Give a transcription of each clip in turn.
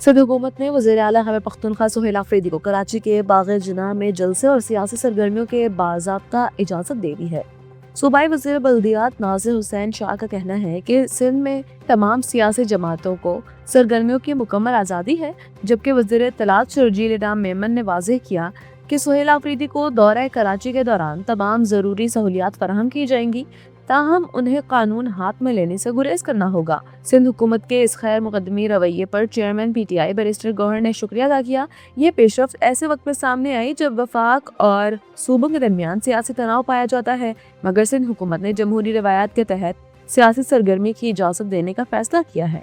صدر حکومت نے وزیر اعلیٰ خیبر پختونخوا سہیل آفریدی کو کراچی کے باغ جناح میں جلسے اور سیاسی سرگرمیوں کے باضابطہ اجازت دے دی ہے۔ صوبائی وزیر بلدیات ناصر حسین شاہ کا کہنا ہے کہ سندھ میں تمام سیاسی جماعتوں کو سرگرمیوں کی مکمل آزادی ہے، جبکہ وزیر اطلاعات شرجیل ارام میمن نے واضح کیا کہ سہیل آفریدی کو دورہ کراچی کے دوران تمام ضروری سہولیات فراہم کی جائیں گی، تاہم انہیں قانون ہاتھ میں لینے سے گریز کرنا ہوگا۔ سندھ حکومت کے اس خیر مقدمی رویے پر chairman P T I barrister Gohar نے شکریہ ادا کیا۔ یہ پیش رفت ایسے وقت میں سامنے آئی جب وفاق اور صوبوں کے درمیان سیاسی تناؤ پایا جاتا ہے، مگر سندھ حکومت نے جمہوری روایات کے تحت سیاسی سرگرمی کی اجازت دینے کا فیصلہ کیا ہے۔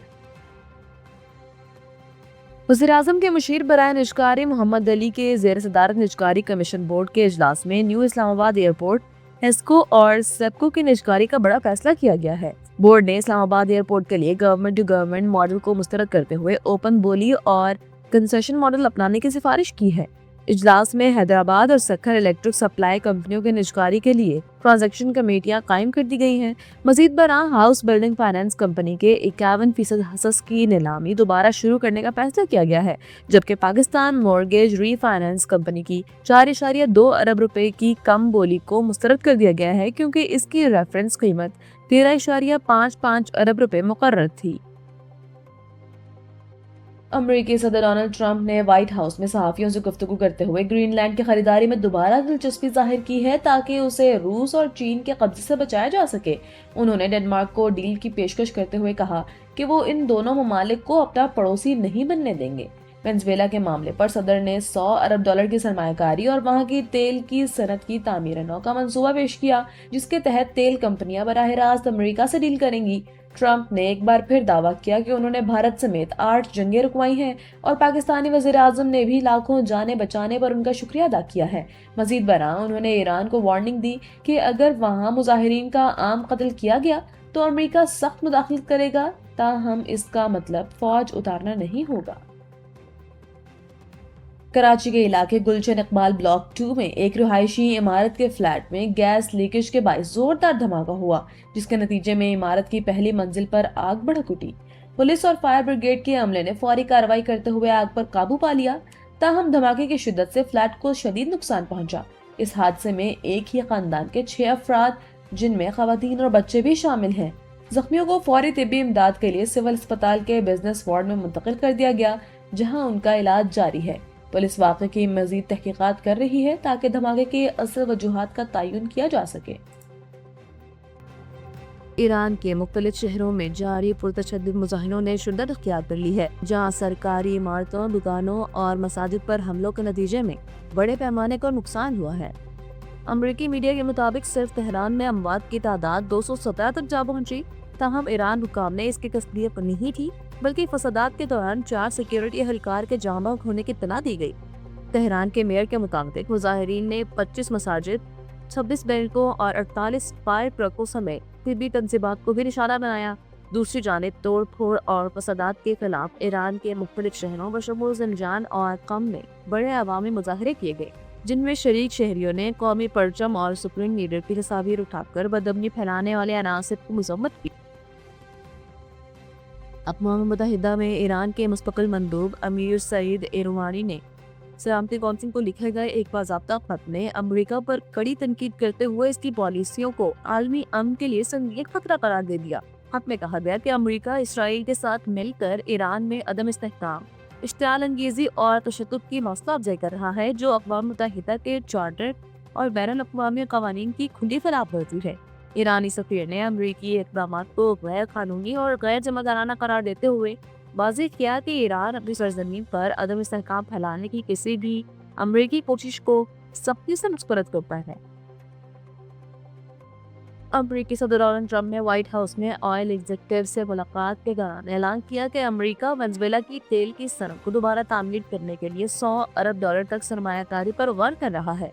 وزیر اعظم کے مشیر برائے نجکاری محمد علی کے زیر صدارت نجکاری کمیشن بورڈ کے اجلاس میں نیو اسلام آباد ایئرپورٹ، ہیسکو اور سیپکو کی نجکاری کا بڑا فیصلہ کیا گیا ہے۔ بورڈ نے اسلام آباد ایئرپورٹ کے لیے گورنمنٹ ٹو گورنمنٹ ماڈل کو مسترد کرتے ہوئے اوپن بولی اور کنسیشن ماڈل اپنانے کی سفارش کی ہے۔ اجلاس میں حیدرآباد اور سکھر الیکٹرک سپلائی کمپنیوں کے نجکاری کے لیے ٹرانزیکشن کمیٹیاں قائم کر دی گئی ہیں۔ مزید برآں ہاؤس بلڈنگ فائنانس کمپنی کے 51% حصص کی نیلامی دوبارہ شروع کرنے کا فیصلہ کیا گیا ہے، جبکہ پاکستان مورگیج ری فائنانس کمپنی کی 4.2 ارب روپے کی کم بولی کو مسترد کر دیا گیا ہے، کیونکہ اس کی ریفرنس قیمت 13.55 ارب روپے مقرر تھی۔ امریکی صدر ڈونلڈ ٹرمپ نے وائٹ ہاؤس میں صحافیوں سے گفتگو کرتے ہوئے گرین لینڈ کی خریداری میں دوبارہ دلچسپی ظاہر کی ہے تاکہ اسے روس اور چین کے قبضے سے بچایا جا سکے۔ انہوں نے ڈنمارک کو ڈیل کی پیشکش کرتے ہوئے کہا کہ وہ ان دونوں ممالک کو اپنا پڑوسی نہیں بننے دیں گے۔ وینزویلا کے معاملے پر صدر نے $100 ارب کی سرمایہ کاری اور وہاں کی تیل کی صنعت کی تعمیر نو کا منصوبہ پیش کیا، جس کے تحت تیل کمپنیاں براہ راست امریکہ سے ڈیل کریں گی۔ ٹرمپ نے ایک بار پھر دعویٰ کیا کہ انہوں نے بھارت سمیت 8 جنگیں رکوائی ہیں، اور پاکستانی وزیر اعظم نے بھی لاکھوں جانیں بچانے پر ان کا شکریہ ادا کیا ہے۔ مزید برآں انہوں نے ایران کو وارننگ دی کہ اگر وہاں مظاہرین کا عام قتل کیا گیا تو امریکہ سخت مداخلت کرے گا، تاہم اس کا مطلب فوج اتارنا نہیں ہوگا۔ کراچی کے علاقے گلشن اقبال بلاک 2 میں ایک رہائشی عمارت کے فلیٹ میں گیس لیکیج کے باعث زوردار دھماکہ ہوا، جس کے نتیجے میں عمارت کی پہلی منزل پر آگ بھڑک اٹھی۔ پولیس اور فائر بریگیڈ کے عملے نے فوری کارروائی کرتے ہوئے آگ پر قابو پا لیا، تاہم دھماکے کی شدت سے فلیٹ کو شدید نقصان پہنچا۔ اس حادثے میں ایک ہی خاندان کے 6 افراد، جن میں خواتین اور بچے بھی شامل ہیں۔ زخمیوں کو فوری طبی امداد کے لیے سول اسپتال کے بزنس وارڈ میں منتقل کر دیا گیا، جہاں ان کا علاج جاری ہے۔ پولیس واقعے کی مزید تحقیقات کر رہی ہے تاکہ دھماکے کی اصل وجوہات کا تعین کیا جا سکے۔ ایران کے مختلف شہروں میں جاری پرتشدد مظاہروں نے شدت اختیار کر لی ہے، جہاں سرکاری عمارتوں، دکانوں اور مساجد پر حملوں کے نتیجے میں بڑے پیمانے پر نقصان ہوا ہے۔ امریکی میڈیا کے مطابق صرف تہران میں اموات کی تعداد 217 تک جا پہنچی، تاہم ایران حکام نے اس کی تصدیق نہیں کی، بلکہ فسادات کے دوران 4 سیکیورٹی اہلکار کے جاں بحق ہونے کی اطلاع دی گئی۔ تہران کے میئر کے مطابق مظاہرین نے 25 مساجد، 26 بینکوں اور 48 فائر ٹرکوں سمیت طبی تنصیبات کو بھی نشانہ بنایا۔ دوسری جانب توڑ پھوڑ اور فسادات کے خلاف ایران کے مختلف شہروں بشمول زنجان اور قم میں بڑے عوامی مظاہرے کیے گئے، جن میں شریک شہریوں نے قومی پرچم اور سپریم لیڈر کی تصاویر اٹھا کر بدامنی پھیلانے والے عناصر کو مذمت کی۔ اقوام متحدہ میں ایران کے مستقل مندوب امیر سعید ایروانی نے سلامتی کونسل کو لکھے گئے ایک باضابطہ خط میں امریکہ پر کڑی تنقید کرتے ہوئے اس کی پالیسیوں کو عالمی امن کے لیے سنگین خطرہ قرار دے دیا۔ خط میں کہا گیا کہ امریکہ اسرائیل کے ساتھ مل کر ایران میں عدم استحکام، اشتعال انگیزی اور تشدد کی حوصلہ افزائی کر رہا ہے، جو اقوام متحدہ کے چارٹر اور بین الاقوامی قوانین کی کھلی خلاف ورزی ہے۔ ایرانی سفیر نے امریکی اقدامات کو غیر قانونی اور غیر ذمہ دارانہ قرار دیتے ہوئے واضح کیا کہ ایران اپنی سرزمین پر عدم استحکام پھیلانے کی کسی بھی امریکی کوشش کو سختی سے مسترد کرتا ہے۔ امریکی صدر ڈونلڈ ٹرمپ نے وائٹ ہاؤس میں آئل ایگزیکٹو سے ملاقات کے دوران اعلان کیا کہ امریکہ وینزویلا کی تیل کی صنعت کو دوبارہ تعمیر کرنے کے لیے $100 ارب تک سرمایہ کاری پر غور کر رہا ہے۔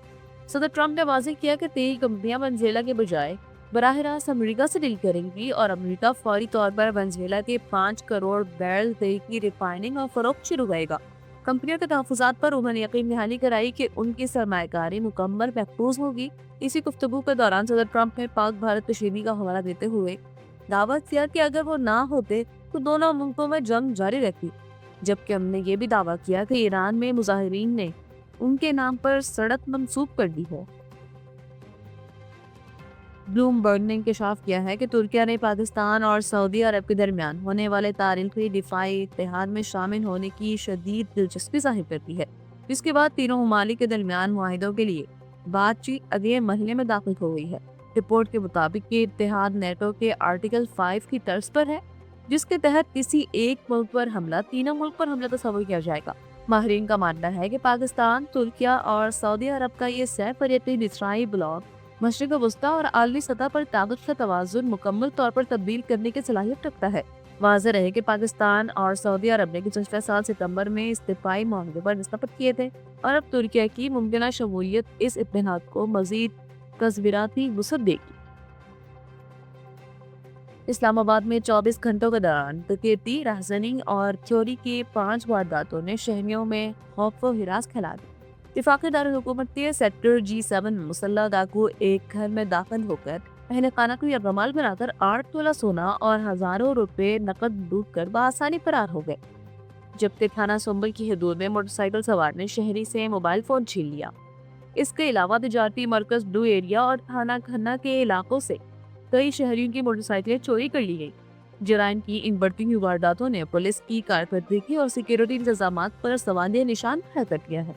صدر ٹرمپ نے واضح کیا کہ تیل کمپنیاں وینزویلا کے بجائے براہ راست امریکہ سے ڈیل کریں گی، اور امریکہ فوری طور پر وینزویلا کے 5 کروڑ بیرل تیل کی ریفائننگ اور فروخت شروع کرے گا۔ کمپنیوں کے تحفظات پر انہوں نے یقین دہانی کرائی کہ ان کی سرمایہ کاری مکمل محفوظ ہوگی۔ اسی گفتگو کے دوران صدر ٹرمپ نے پاک بھارت کشیدگی کا حوالہ دیتے ہوئے دعویٰ کیا کہ اگر وہ نہ ہوتے تو دونوں ملکوں میں جنگ جاری رہتی۔ جبکہ ہم نے یہ بھی دعویٰ کیا کہ ایران میں مظاہرین نے ان کے نام پر سڑک منسوب کر دی ہے۔ بلومبرگ نے انکشاف کیا ہے کہ ترکیہ نے پاکستان اور سعودی عرب کے درمیان ہونے والے تاریخی دفاعی اتحاد میں شامل ہونے کی شدید دلچسپی ظاہر کرتی ہے، جس کے بعد تینوں ممالک کے درمیان معاہدوں کے لیے بات چیت اگلے مرحلے میں داخل ہو گئی ہے۔ رپورٹ کے مطابق یہ اتحاد نیٹو کے آرٹیکل 5 کی طرز پر ہے، جس کے تحت کسی ایک ملک پر حملہ تینوں ملک پر حملہ تصور کیا جائے گا۔ ماہرین کا ماننا ہے کہ پاکستان، ترکیہ اور سعودی عرب کا یہ سہ فریقی دفاعی بلاک مشرق وسطیٰ اور عالمی سطح پر طاقت کا توازن مکمل طور پر تبدیل کرنے کی صلاحیت رکھتا ہے۔ واضح رہے کہ پاکستان اور سعودی عرب نے گزشتہ سال ستمبر میں اس دفاعی معاہدے پر دستخط کیے تھے، اور اب ترکیہ کی ممکنہ شمولیت اس اتحاد کو مزید تصویراتی وسعت دے گی۔ اسلام آباد میں 24 گھنٹوں کے دوران ڈکیتی، رہزنی اور چوری کی 5 وارداتوں نے شہریوں میں خوف و ہراس پھیلا دی۔ وفاقی دارالحکومت کے سیکٹر G7 میں مسلح ڈاکو ایک گھر میں داخل ہو کر اہل خانہ کو یرغمال بنا کر 8 تولہ سونا اور ہزاروں روپے نقد لوٹ کر بآسانی فرار ہو گئے، جبکہ تھانہ سنبل کی حدود میں موٹر سائیکل سوار نے شہری سے موبائل فون چھین لیا۔ اس کے علاوہ تجارتی مرکز بلو ایریا اور تھانہ کھنہ کے علاقوں سے کئی شہریوں کی موٹر سائیکلیں چوری کر لی گئی۔ جرائم کی ان بڑھتی ہوئی وارداتوں نے پولیس کی کارکردگی اور سیکیورٹی انتظامات پر سوالیہ نشان کھڑا کر دیا ہے۔